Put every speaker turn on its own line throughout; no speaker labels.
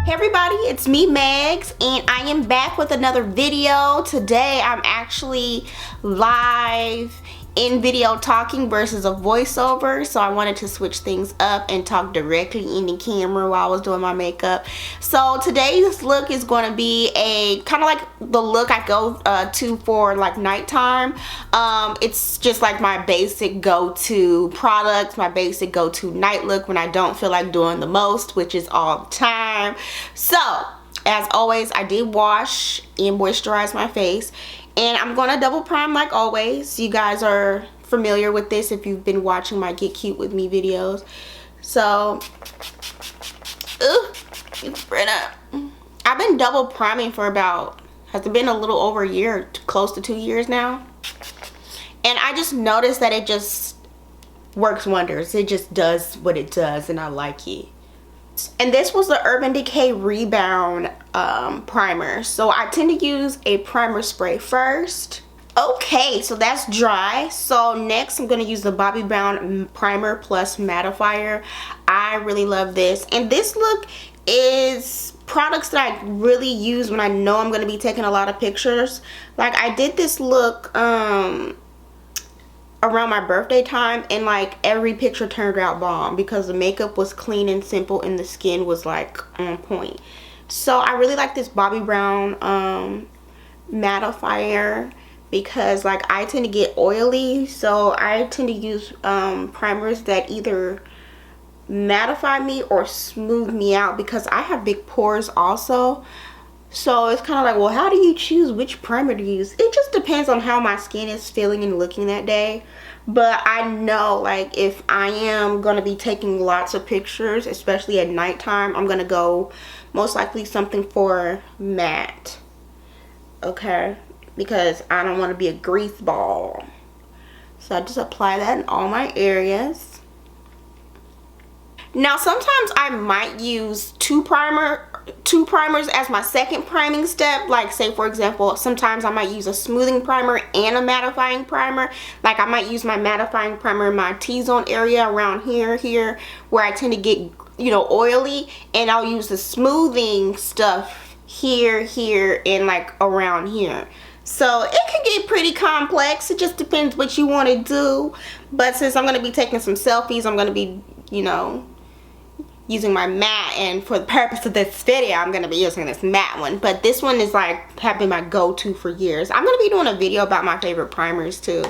Hey everybody, it's me Megs, and I am back with another video. Today I'm actually live in video talking versus a voiceover, so I wanted to switch things up and talk directly in the camera while I was doing my makeup. So today's look is going to be a kind of like the look I go to for like nighttime. It's just like my basic go-to products, my basic go-to night look when I don't feel like doing the most, which is all the time. So as always, I did wash and moisturize my face, and I'm gonna double prime like always. You guys are familiar with this if you've been watching my Get Cute With Me videos. So, it's spread up. I've been double priming for about, has it been a little over a year, close to 2 years now? And I just noticed that it just works wonders. It just does what it does, and I like it. And this was the Urban Decay Rebound primer. So I tend to use a primer spray first. Okay, so that's dry. So next I'm going to use the Bobbi Brown primer plus mattifier. I really love this. And this look is products that I really use when I know I'm going to be taking a lot of pictures. Like I did this look around my birthday time, and like every picture turned out bomb because the makeup was clean and simple and the skin was like on point. So I really like this Bobbi Brown mattifier because like I tend to get oily, so I tend to use primers that either mattify me or smooth me out because I have big pores also. So it's kind of like, well, how do you choose which primer to use? It just depends on how my skin is feeling and looking that day. But I know, like, if I am going to be taking lots of pictures, especially at nighttime, I'm going to go most likely something for matte. Okay? Because I don't want to be a grease ball. So I just apply that in all my areas. Now, sometimes I might use two primers as my second priming step. Like, say for example, sometimes I might use a smoothing primer and a mattifying primer. Like I might use my mattifying primer in my T-zone area around here where I tend to get, you know, oily, and I'll use the smoothing stuff here, and like around here. So it can get pretty complex. It just depends what you want to do. But since I'm going to be taking some selfies, I'm going to be, you know, using my matte, and for the purpose of this video I'm going to be using this matte one. But this one is like have been my go-to for years. I'm going to be doing a video about my favorite primers too.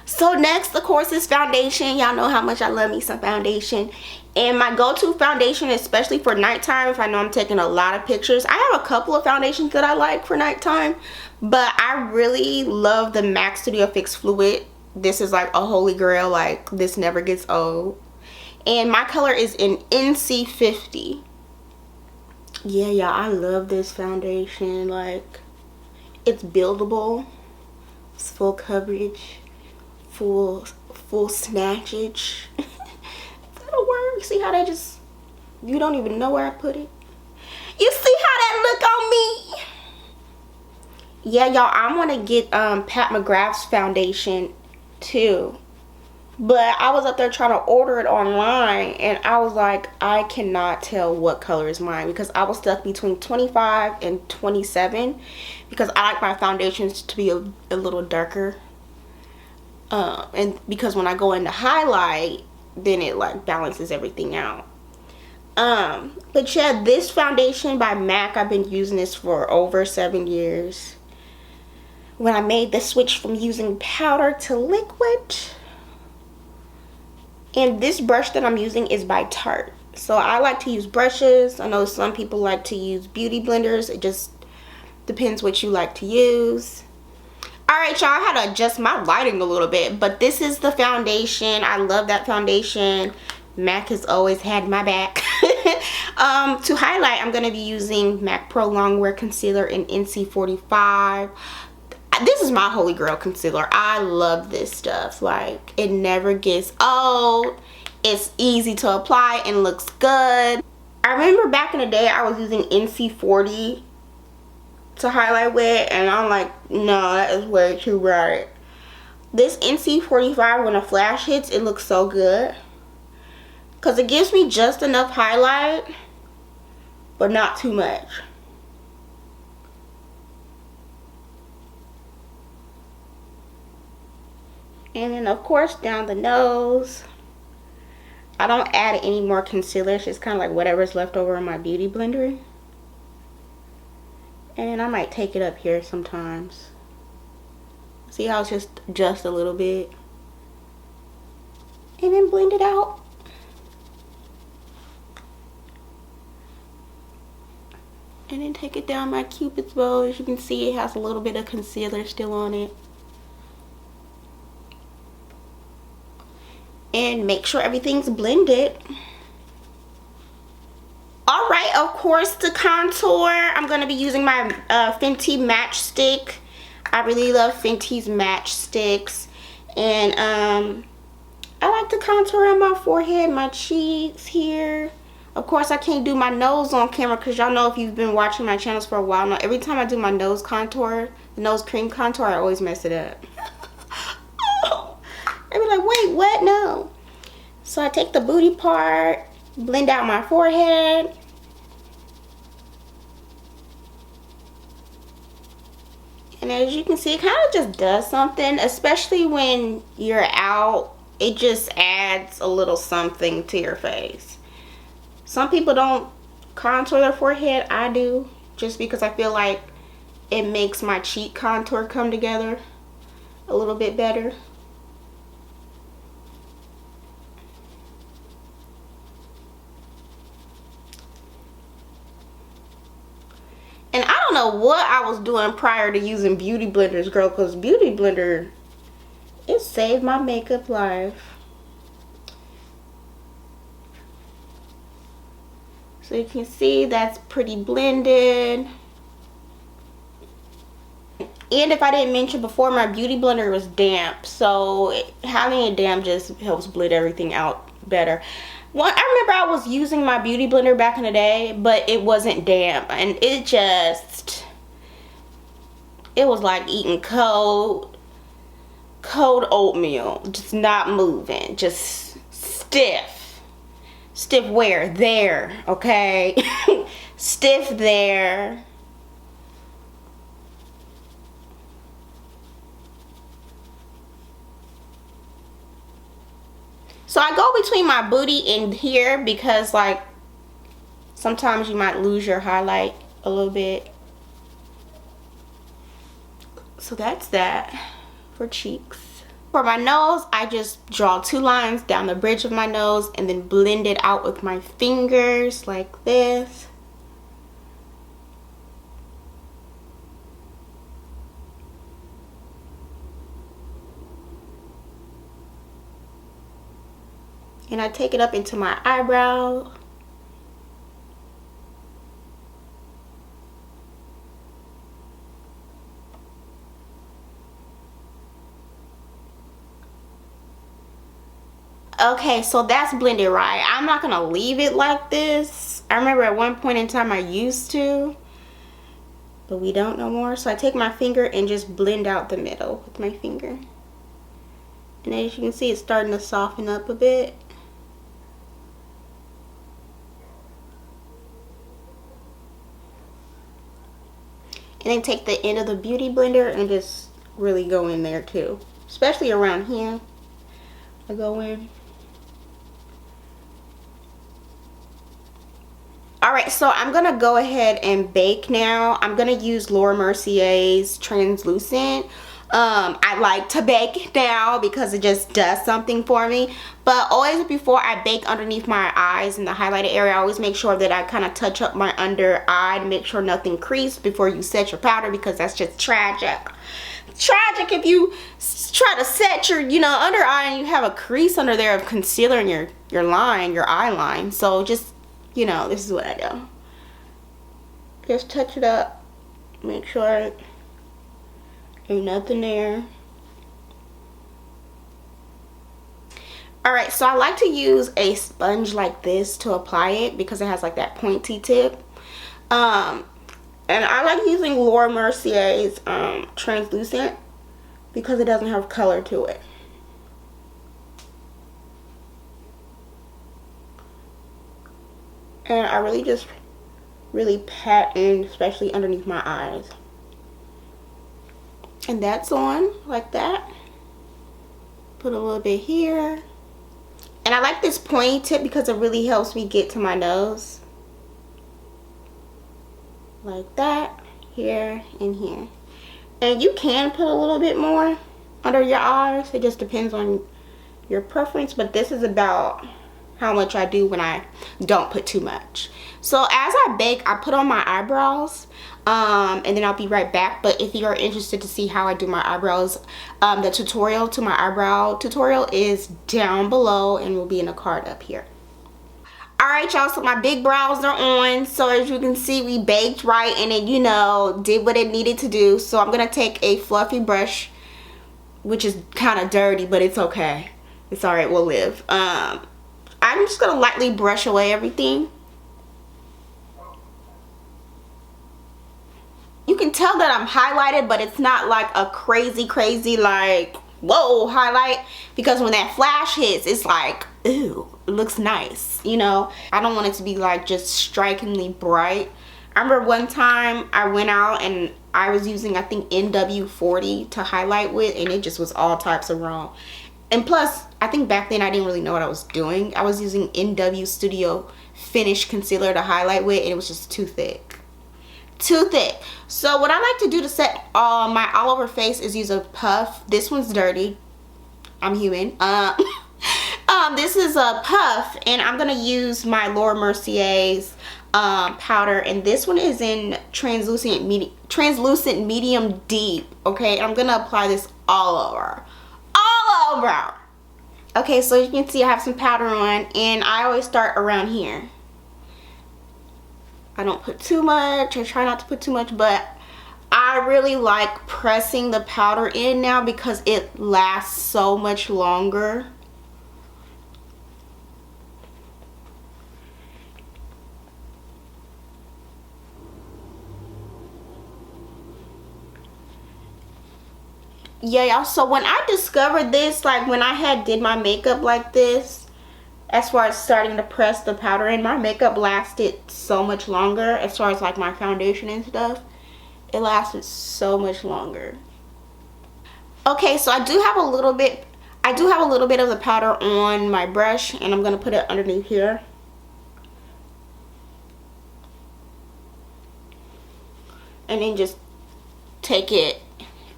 So next, of course, is foundation. Y'all know how much I love me some foundation. And my go-to foundation, especially for nighttime, if I know I'm taking a lot of pictures, I have a couple of foundations that I like for nighttime, but I really love the MAC Studio Fix Fluid. This is like a holy grail. Like, this never gets old. And my color is in NC50. Yeah, I love this foundation. Like, it's buildable, it's full coverage, full snatchage. That'll work. See how that just, you don't even know where I put it. You see how that look on me? Yeah, y'all, I want to get Pat McGrath's foundation too. But I was up there trying to order it online, and I was like, I cannot tell what color is mine because I was stuck between 25 and 27 because I like my foundations to be a little darker. And because when I go into highlight, then it like balances everything out. But yeah, this foundation by MAC, I've been using this for over 7 years. When I made the switch from using powder to liquid. And this brush that I'm using is by Tarte. So I like to use brushes. I know some people like to use beauty blenders. It just depends what you like to use. Alright, y'all, I had to adjust my lighting a little bit. But this is the foundation. I love that foundation. MAC has always had my back. To highlight, I'm going to be using MAC Pro Longwear Concealer in NC45. This is my holy grail concealer. I love this stuff. Like, it never gets old. It's easy to apply and looks good. I remember back in the day I was using NC40 to highlight with, and I'm like, no, that is way too bright. This NC45, when a flash hits, it looks so good because it gives me just enough highlight but not too much. And then of course down the nose. I don't add any more concealer. It's just kind of like whatever's left over in my beauty blender. And I might take it up here sometimes. See how it's just a little bit. And then blend it out. And then take it down my Cupid's bow. As you can see, it has a little bit of concealer still on it. And make sure everything's blended. Alright, of course, to contour, I'm going to be using my Fenty matchstick. I really love Fenty's matchsticks. And I like to contour on my forehead, my cheeks here. Of course, I can't do my nose on camera because y'all know if you've been watching my channels for a while now, every time I do my nose contour, the nose cream contour, I always mess it up. I be like, wait, what? No. So I take the booty part, blend out my forehead. And as you can see, it kind of just does something, especially when you're out. It just adds a little something to your face. Some people don't contour their forehead. I do, just because I feel like it makes my cheek contour come together a little bit better. And I don't know what I was doing prior to using beauty blenders, girl, because beauty blender, it saved my makeup life. So you can see that's pretty blended. And if I didn't mention before, my beauty blender was damp, so having it damp just helps blend everything out better. Well, I remember I was using my beauty blender back in the day, but it wasn't damp, and it was like eating cold oatmeal, just not moving, just stiff where? There, okay? Stiff there. So I go between my booty and here because like sometimes you might lose your highlight a little bit. So that's that for cheeks. For my nose, I just draw 2 lines down the bridge of my nose and then blend it out with my fingers like this. And I take it up into my eyebrow. Okay, so that's blended right. I'm not gonna leave it like this. I remember at one point in time I used to, but we don't no more. So I take my finger and just blend out the middle with my finger. And as you can see, it's starting to soften up a bit. And then take the end of the beauty blender and just really go in there too. Especially around here. I go in. Alright, so I'm going to go ahead and bake now. I'm going to use Laura Mercier's translucent. I like to bake now because it just does something for me. But always before I bake underneath my eyes in the highlighted area, I always make sure that I kind of touch up my under eye to make sure nothing creased before you set your powder, because that's just tragic. Tragic if you try to set your under eye and you have a crease under there of concealer in your line, your eye line. So just, this is what I do. Just touch it up. Make sure there's nothing there. Alright, so I like to use a sponge like this to apply it because it has like that pointy tip. And I like using Laura Mercier's translucent because it doesn't have color to it. And I really just really pat in, especially underneath my eyes. And that's on like that. Put a little bit here. And I like this pointy tip because it really helps me get to my nose. Like that, here and here. And you can put a little bit more under your eyes. It just depends on your preference, but this is about how much I do when I don't put too much. So as I bake, I put on my eyebrows, and then I'll be right back. But if you're interested to see how I do my eyebrows, the tutorial to my eyebrow tutorial is down below and will be in a card up here. Alright y'all, so my big brows are on. So as you can see, we baked right and it, you know, did what it needed to do. So I'm gonna take a fluffy brush, which is kind of dirty, but it's okay. It's alright, we'll live. I'm just gonna lightly brush away everything. You can tell that I'm highlighted, but it's not like a crazy like, whoa, highlight. Because when that flash hits, it's like, ooh, it looks nice, you know. I don't want it to be like just strikingly bright. I remember one time I went out and I was using, I think, NW40 to highlight with, and it just was all types of wrong. And plus, I think back then I didn't really know what I was doing. I was using NW Studio Finish Concealer to highlight with, and it was just too thick. Too thick. So what I like to do to set my all over face is use a puff. This one's dirty. I'm human. This is a puff, and I'm gonna use my Laura Mercier's powder, and this one is in translucent medium deep. Okay, I'm gonna apply this all over. Okay, so you can see I have some powder on, and I always start around here. I don't put too much. I try not to put too much, but I really like pressing the powder in now because it lasts so much longer. Yeah, y'all, so when I discovered this, like when I did my makeup like this, as far as starting to press the powder in, my makeup lasted so much longer. As far as like my foundation and stuff, it lasted so much longer. Okay, so I do have a little bit of the powder on my brush, and I'm gonna put it underneath here. And then just take it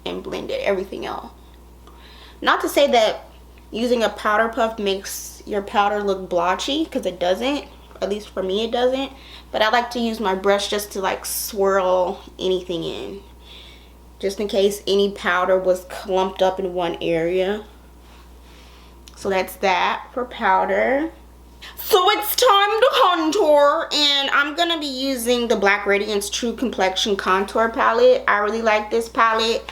and blend it, everything else. Not to say that using a powder puff makes your powder look blotchy, because it doesn't. At least for me it doesn't. But I like to use my brush just to like swirl anything in, just in case any powder was clumped up in one area. So that's that for powder. So it's time to contour, and I'm gonna be using the Black Radiance True Complexion Contour Palette. I really like this palette.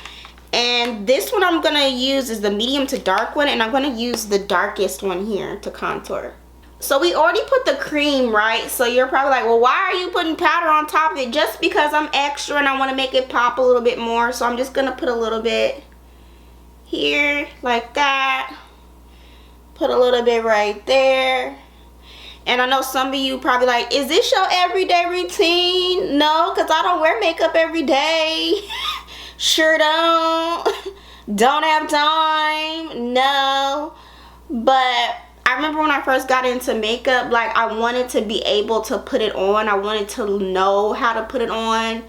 And this one I'm gonna use is the medium to dark one, and I'm gonna use the darkest one here to contour. So we already put the cream, right? So you're probably like, well, why are you putting powder on top of it? Just because I'm extra and I want to make it pop a little bit more. So I'm just gonna put a little bit here, like that. Put a little bit right there. And I know some of you probably like, is this your everyday routine? No, because I don't wear makeup every day. Sure don't. Don't have time. No. But I remember when I first got into makeup, like I wanted to be able to put it on. I wanted to know how to put it on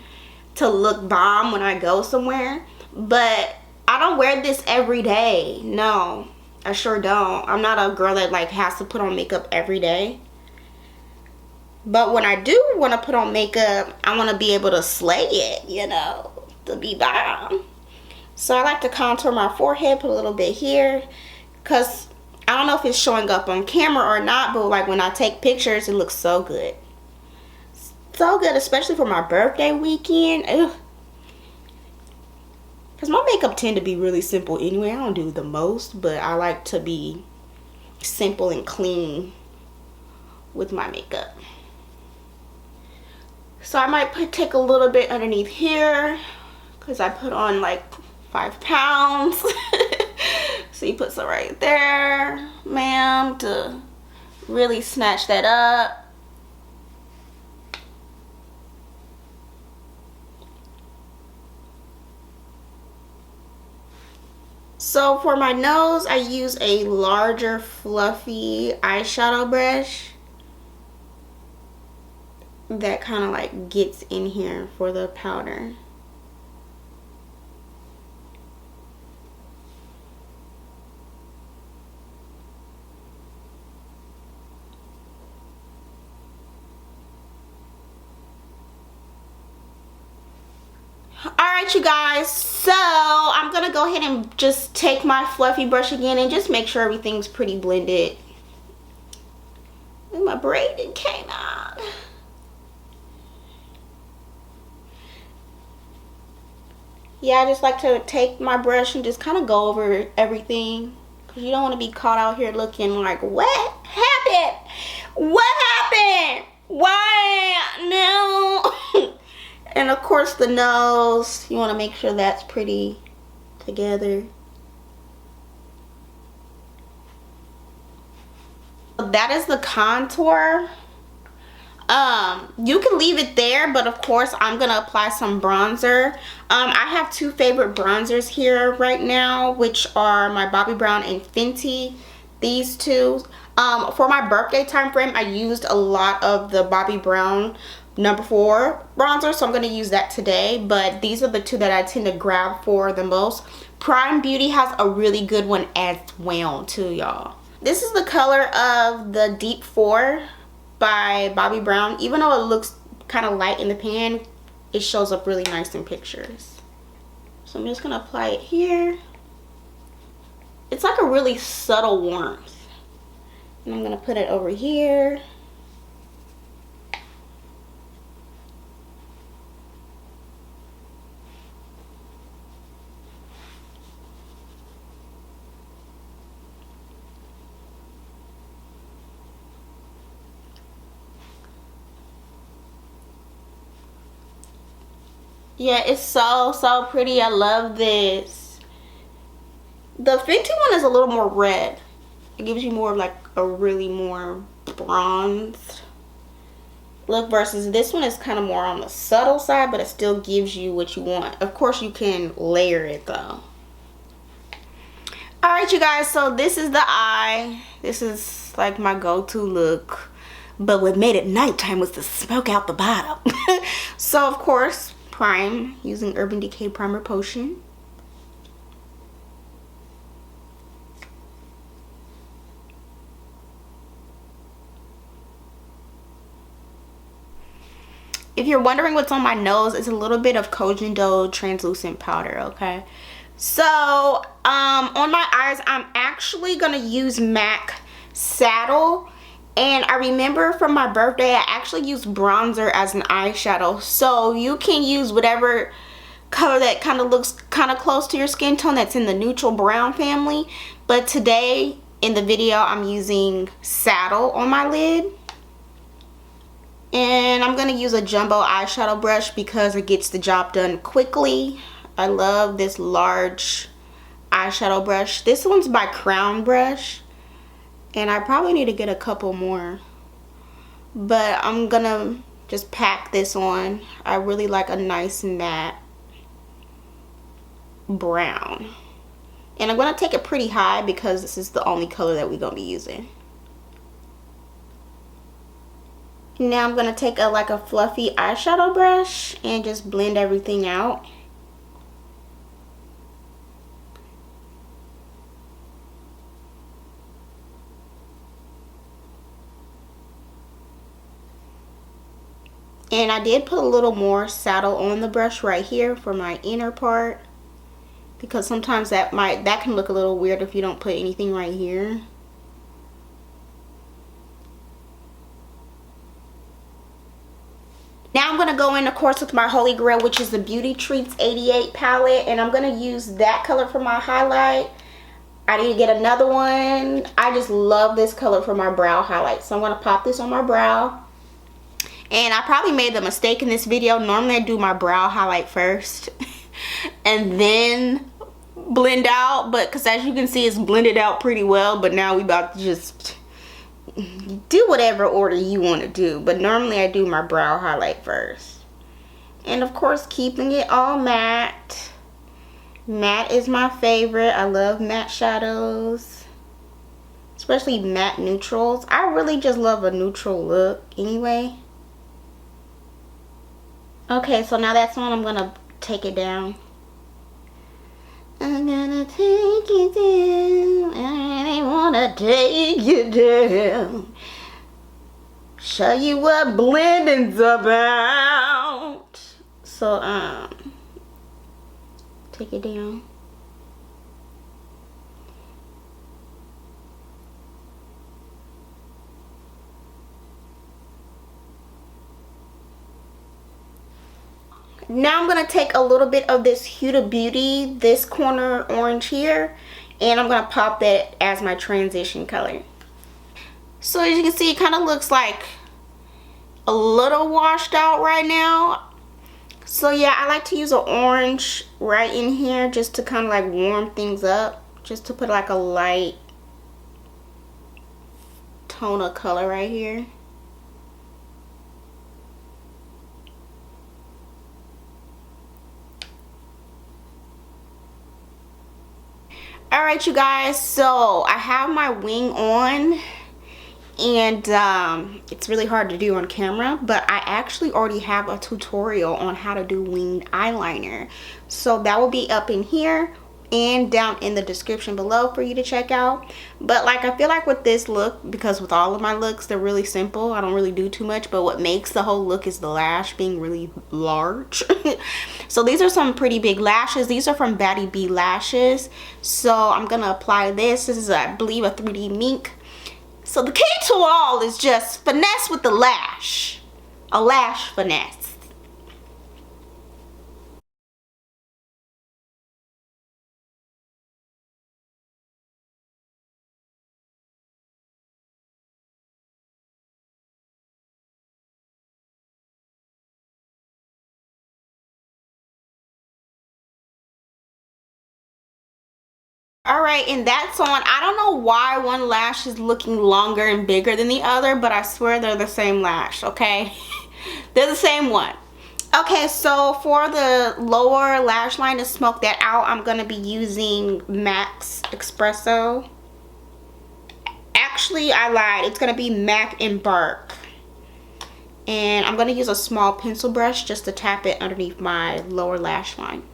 to look bomb when I go somewhere. But I don't wear this every day. No, I sure don't. I'm not a girl that like has to put on makeup every day. But when I do want to put on makeup, I want to be able to slay it, you know, to be bomb. So I like to contour my forehead, put a little bit here, because I don't know if it's showing up on camera or not, but like when I take pictures, it looks so good. So good, especially for my birthday weekend. Because my makeup tend to be really simple anyway. I don't do the most, but I like to be simple and clean with my makeup. So I might take a little bit underneath here, because I put on like 5 pounds. So you put some right there, ma'am, to really snatch that up. So for my nose, I use a larger fluffy eyeshadow brush that kind of like gets in here for the powder. Alright you guys, so I'm gonna go ahead and just take my fluffy brush again and just make sure everything's pretty blended. And my braid came out. Yeah, I just like to take my brush and just kind of go over everything, because you don't want to be caught out here looking like, what happened? What happened? Why? No. And of course the nose, you want to make sure that's pretty together. That is the contour. You can leave it there, but of course I'm gonna apply some bronzer. I have two favorite bronzers here right now, which are my Bobbi Brown and Fenty. These two. For my birthday time frame, I used a lot of the Bobbi Brown number 4 bronzer, so I'm going to use that today, but these are the two that I tend to grab for the most. Prime Beauty has a really good one as well too, y'all. This is the color of the Deep 4 by Bobbi Brown. Even though it looks kind of light in the pan, it shows up really nice in pictures. So I'm just going to apply it here. It's like a really subtle warmth. And I'm going to put it over here. Yeah, it's so pretty. I love this. The Fenty one is a little more red. It gives you more of like a really more bronzed look, versus this one is kind of more on the subtle side, but it still gives you what you want. Of course you can layer it though. Alright you guys, so this is the eye. This is like my go-to look, but what made it nighttime was to smoke out the bottom. So of course, prime using Urban Decay Primer Potion. If you're wondering what's on my nose, it's a little bit of Kojando translucent powder, okay? So, on my eyes, I'm actually gonna use MAC Saddle. And I remember from my birthday, I actually used bronzer as an eyeshadow. So you can use whatever color that kind of looks kind of close to your skin tone that's in the neutral brown family. But today in the video, I'm using Saddle on my lid. And I'm going to use a jumbo eyeshadow brush because it gets the job done quickly. I love this large eyeshadow brush. This one's by Crown Brush. And I probably need to get a couple more. But I'm going to just pack this on. I really like a nice matte brown. And I'm going to take it pretty high because this is the only color that we're going to be using. Now I'm going to take like a fluffy eyeshadow brush and just blend everything out. And I did put a little more Saddle on the brush right here for my inner part, because sometimes that can look a little weird if you don't put anything right here. Now I'm going to go in, of course, with my Holy Grail, which is the Beauty Treats 88 palette. And I'm going to use that color for my highlight. I need to get another one. I just love this color for my brow highlight. So I'm going to pop this on my brow. And I probably made the mistake in this video. Normally I do my brow highlight first and then blend out. But because as you can see, it's blended out pretty well. But now we about to just do whatever order you want to do. But normally I do my brow highlight first. And of course, keeping it all matte. Matte is my favorite. I love matte shadows, especially matte neutrals. I really just love a neutral look anyway. Okay, so now that's on. I'm gonna take it down. I'm gonna take you down. I wanna take you down. Show you what blending's about. So, take it down. Now I'm going to take a little bit of this Huda Beauty, this corner orange here, and I'm going to pop that as my transition color. So as you can see, it kind of looks like a little washed out right now. So yeah, I like to use an orange right in here just to kind of like warm things up, just to put like a light tone of color right here. Alright you guys, so I have my wing on, and it's really hard to do on camera, but I actually already have a tutorial on how to do winged eyeliner. So that will be up in here and down in the description below for you to check out. But like, I feel like with this look, because with all of my looks, they're really simple. I don't really do too much, but what makes the whole look is the lash being really large. So these are some pretty big lashes. These are from Baddie B Lashes. So I'm gonna apply this. This is, I believe, a 3D mink. So the key to all is just finesse with the lash. A lash finesse. Alright, and that's on. I don't know why one lash is looking longer and bigger than the other, but I swear they're the same lash, okay? They're the same one. Okay, so for the lower lash line, to smoke that out, I'm going to be using MAC's Expresso. Actually, I lied. It's going to be MAC Embark. And I'm going to use a small pencil brush just to tap it underneath my lower lash line.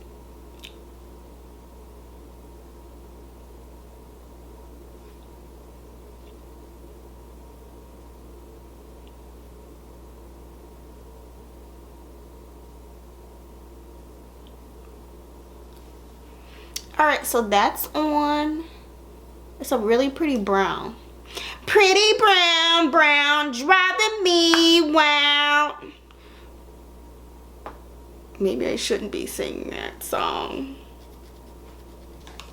Alright, so that's on. It's a really pretty brown. Pretty brown, brown, driving me wild. Maybe I shouldn't be singing that song.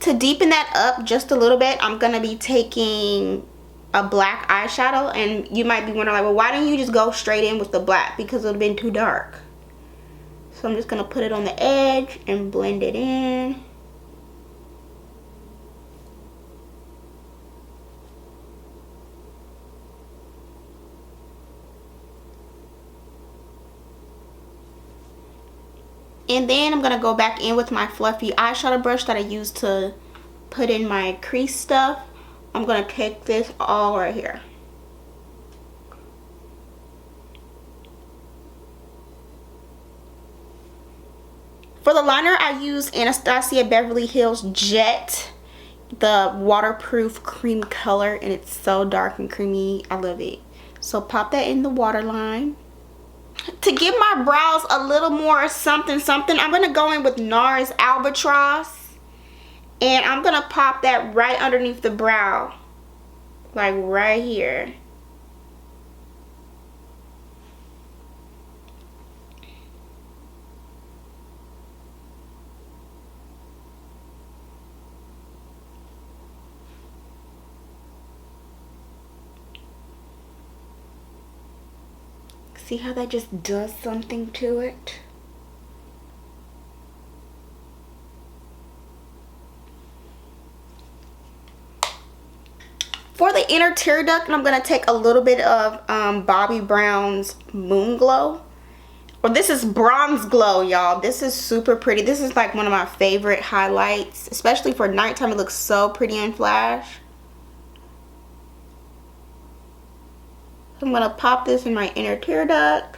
To deepen that up just a little bit, I'm going to be taking a black eyeshadow. And you might be wondering, like, well, why don't you just go straight in with the black? Because it would have been too dark. So I'm just going to put it on the edge and blend it in. And then I'm going to go back in with my fluffy eyeshadow brush that I used to put in my crease stuff. I'm going to take this all right here. For the liner, I use Anastasia Beverly Hills Jet, the waterproof cream color, and it's so dark and creamy. I love it. So pop that in the waterline. To give my brows a little more something something, I'm going to go in with Nars Albatross. And I'm going to pop that right underneath the brow. Like right here. See how that just does something to it? For the inner tear duct, I'm going to take a little bit of Bobbi Brown's Moon Glow. Well, this is Bronze Glow, y'all. This is super pretty. This is like one of my favorite highlights, especially for nighttime. It looks so pretty in flash. I'm gonna pop this in my inner tear duct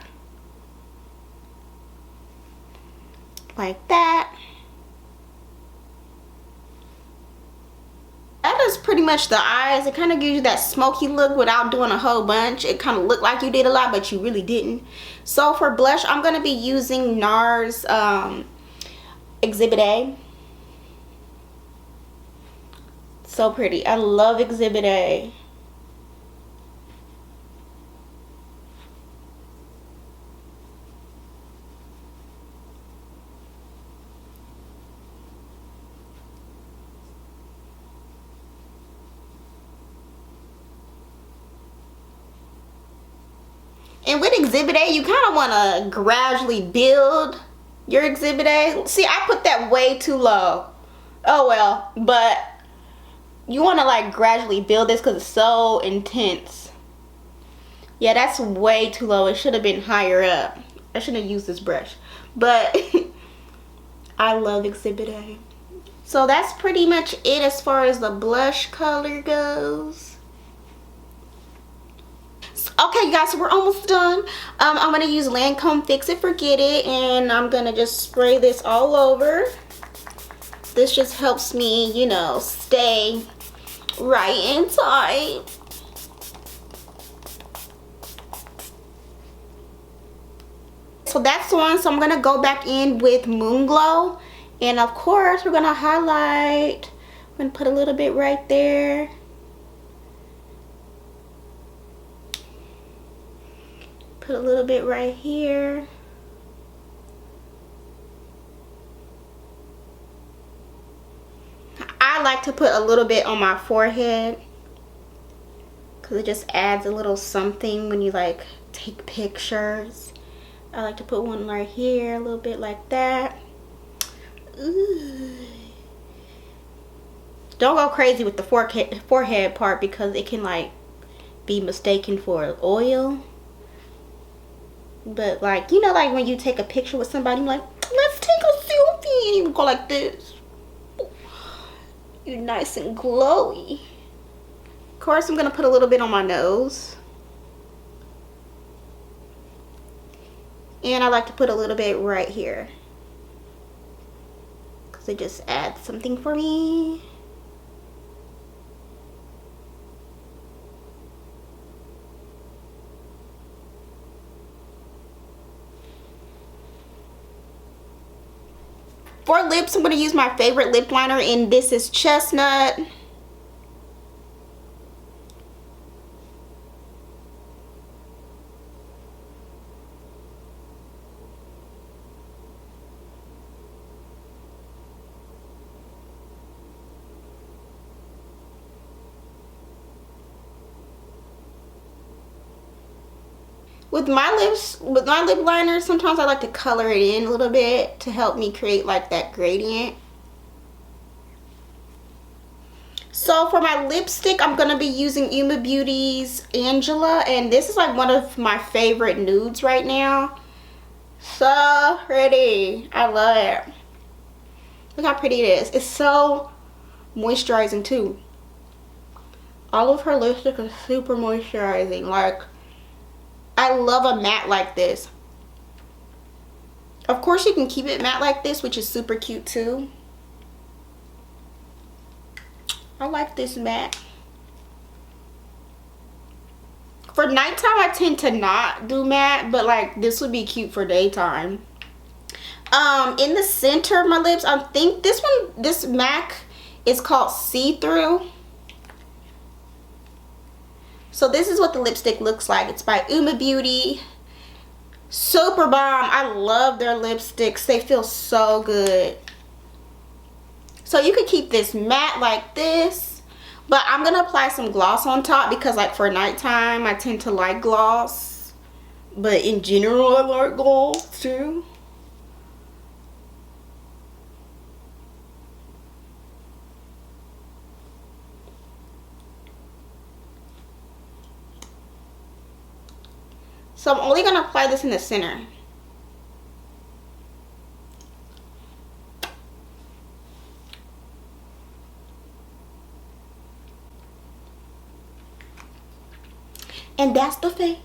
like that. That is pretty much the eyes. It kind of gives you that smoky look without doing a whole bunch. It kind of looked like you did a lot, but you really didn't. So for blush, I'm gonna be using Nars Exhibit A. So pretty. I love Exhibit A. And with Exhibit A, you kind of want to gradually build your Exhibit A. See, I put that way too low. Oh well, but you want to like gradually build this because it's so intense. Yeah, that's way too low. It should have been higher up. I shouldn't have used this brush. But I love Exhibit A. So that's pretty much it as far as the blush color goes. Okay guys, so we're almost done. I'm gonna use Lancome Fix It Forget It, and I'm gonna just spray this all over. This just helps me, you know, stay right and tight. So that's one. So I'm gonna go back in with Moon Glow, and of course we're gonna highlight. I'm gonna put a little bit right there. Put a little bit right here. I like to put a little bit on my forehead because it just adds a little something when you like take pictures. I like to put one right here, a little bit like that. Ooh. Don't go crazy with the forehead part because it can like be mistaken for oil. But like, you know, like when you take a picture with somebody, you're like, let's take a selfie, and you go like this. You're nice and glowy. Of course, I'm gonna put a little bit on my nose. And I like to put a little bit right here, because it just adds something for me. For lips, I'm going to use my favorite lip liner, and this is Chestnut. With my lip liner, sometimes I like to color it in a little bit to help me create like that gradient. So for my lipstick, I'm going to be using Huda Beauty's Angela, and this is like one of my favorite nudes right now. So pretty. I love it. Look how pretty it is. It's so moisturizing too. All of her lipstick is super moisturizing. Like, I love a matte like this. Of course, you can keep it matte like this, which is super cute too. I like this matte. For nighttime, I tend to not do matte, but like this would be cute for daytime. In the center of my lips, I think this MAC is called See Through. So this is what the lipstick looks like. It's by Huda Beauty. Super bomb. I love their lipsticks. They feel so good. So you could keep this matte like this, but I'm going to apply some gloss on top because like for nighttime, I tend to like gloss. But in general, I like gloss too. So I'm only going to apply this in the center. And that's the face.